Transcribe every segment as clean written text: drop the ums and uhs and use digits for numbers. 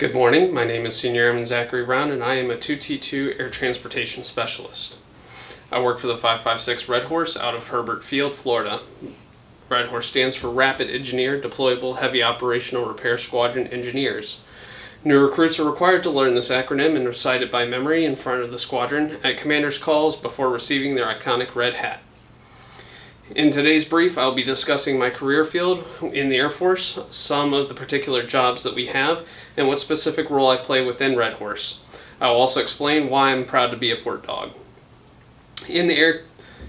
Good morning, my name is Senior Airman Zachary and I am a 2T2 Air Transportation Specialist. I work for the 556 Red Horse out of Herbert Field, Florida. Red Horse stands for Rapid Engineer Deployable Heavy Operational Repair Squadron Engineers. New recruits are required to learn this acronym and recite it by memory in front of the squadron at commander's calls before receiving their iconic red hat. In today's brief, I'll be discussing my career field in the Air Force, some of the particular jobs that we have, and what specific role I play within Red Horse. I will also explain why I'm proud to be a port dog. In the air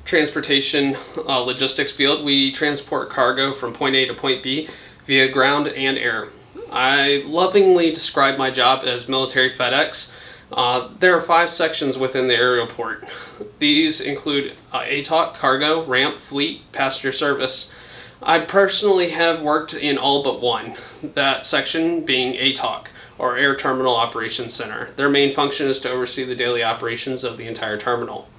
transportation logistics field, we transport cargo from point A to point B via ground and air. I lovingly describe my job as military FedEx. There are 5 sections within the aerial port. These include ATOC, cargo, ramp, fleet, passenger service. I personally have worked in all but one, that section being ATOC, or Air Terminal Operations Center. Their main function is to oversee the daily operations of the entire terminal.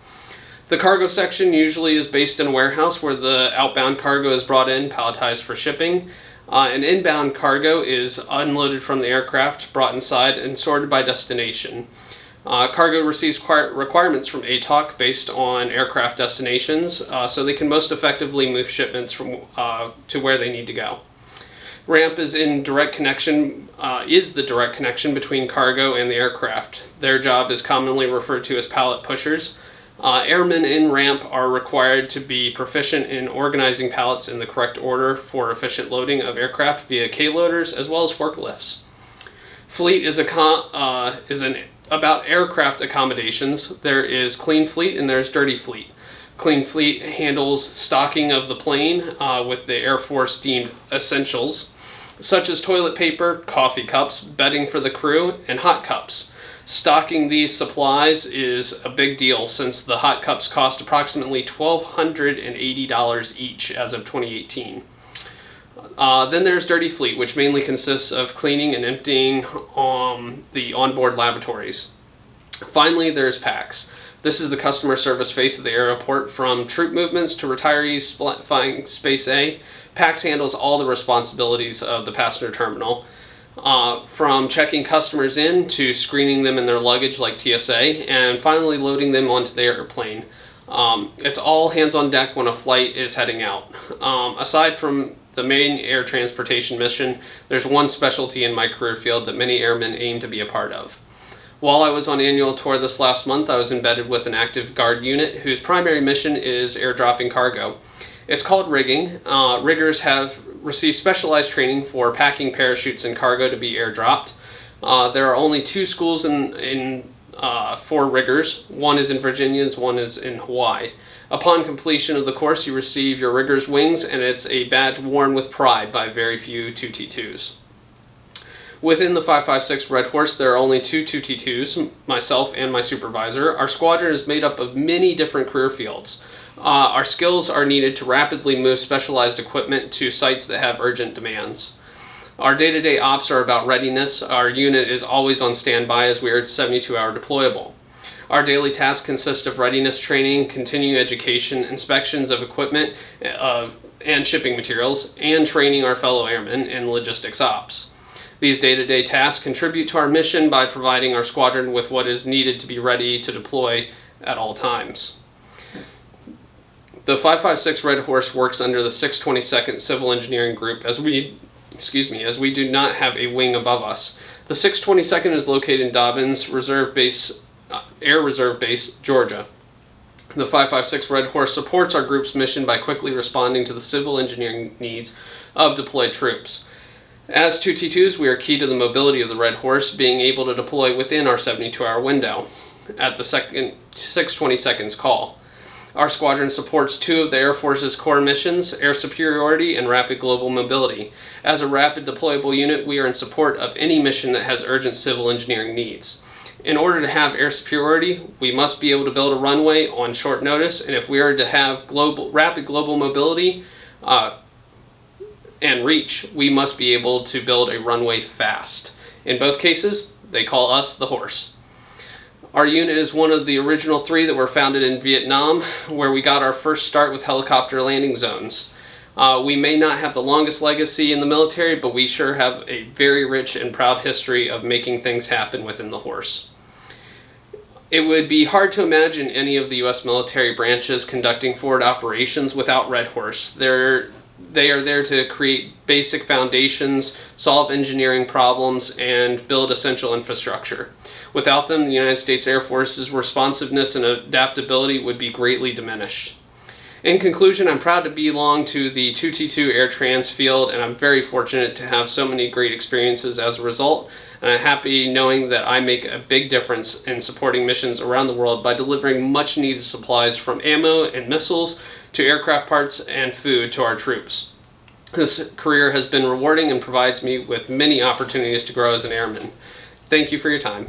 The cargo section usually is based in a warehouse where the outbound cargo is brought in, palletized for shipping. An inbound cargo is unloaded from the aircraft, brought inside, and sorted by destination. Cargo receives requirements from ATOC based on aircraft destinations, so they can most effectively move shipments from to where they need to go. Ramp is the direct connection between cargo and the aircraft. Their job is commonly referred to as pallet pushers. Airmen in ramp are required to be proficient in organizing pallets in the correct order for efficient loading of aircraft via K-loaders as well as forklifts. Fleet is about aircraft accommodations. There is clean fleet and there's dirty fleet. Clean fleet handles stocking of the plane with the Air Force deemed essentials, such as toilet paper, coffee cups, bedding for the crew, and hot cups. Stocking these supplies is a big deal since the hot cups cost approximately $1,280 each as of 2018. Then there's dirty fleet, which mainly consists of cleaning and emptying the onboard lavatories. Finally, there's PAX. This is the customer service face of the airport. From troop movements to retirees flying Space A, PAX handles all the responsibilities of the passenger terminal. From checking customers in to screening them in their luggage like TSA, and finally loading them onto the airplane. It's all hands on deck when a flight is heading out. Aside from the main air transportation mission, there's one specialty in my career field that many airmen aim to be a part of. While I was on annual tour this last month, I was embedded with an active guard unit whose primary mission is airdropping cargo. It's called rigging. Riggers have received specialized training for packing parachutes and cargo to be airdropped. There are only 2 schools for riggers. One is in Virginia and one is in Hawaii. Upon completion of the course, you receive your rigger's wings, and it's a badge worn with pride by very few 2T2s. Within the 556 Red Horse, there are only 2 2T2s, myself and my supervisor. Our squadron is made up of many different career fields. Our skills are needed to rapidly move specialized equipment to sites that have urgent demands. Our day-to-day ops are about readiness. Our unit is always on standby as we are 72-hour deployable. Our daily tasks consist of readiness training, continuing education, inspections of equipment and shipping materials, and training our fellow airmen in logistics ops. These day-to-day tasks contribute to our mission by providing our squadron with what is needed to be ready to deploy at all times. The 556 Red Horse works under the 622nd Civil Engineering Group as we do not have a wing above us. The 622nd is located in Dobbins Air Reserve Base, Georgia. The 556 Red Horse supports our group's mission by quickly responding to the civil engineering needs of deployed troops. As 2T2s, we are key to the mobility of the Red Horse, being able to deploy within our 72-hour window at the 622nd's call. Our squadron supports 2 of the Air Force's core missions, air superiority and rapid global mobility. As a rapid deployable unit, we are in support of any mission that has urgent civil engineering needs. In order to have air superiority, we must be able to build a runway on short notice, and if we are to have rapid global mobility and reach, we must be able to build a runway fast. In both cases, they call us the Horse. Our unit is one of the original 3 that were founded in Vietnam, where we got our first start with helicopter landing zones. We may not have the longest legacy in the military, but we sure have a very rich and proud history of making things happen within the horse. It would be hard to imagine any of the U.S. military branches conducting forward operations without Red Horse. They are there to create basic foundations, solve engineering problems, and build essential infrastructure. Without them, the United States Air Force's responsiveness and adaptability would be greatly diminished. In conclusion, I'm proud to belong to the 2T2 Air Trans field, and I'm very fortunate to have so many great experiences as a result. And I'm happy knowing that I make a big difference in supporting missions around the world by delivering much needed supplies from ammo and missiles to aircraft parts and food to our troops. This career has been rewarding and provides me with many opportunities to grow as an airman. Thank you for your time.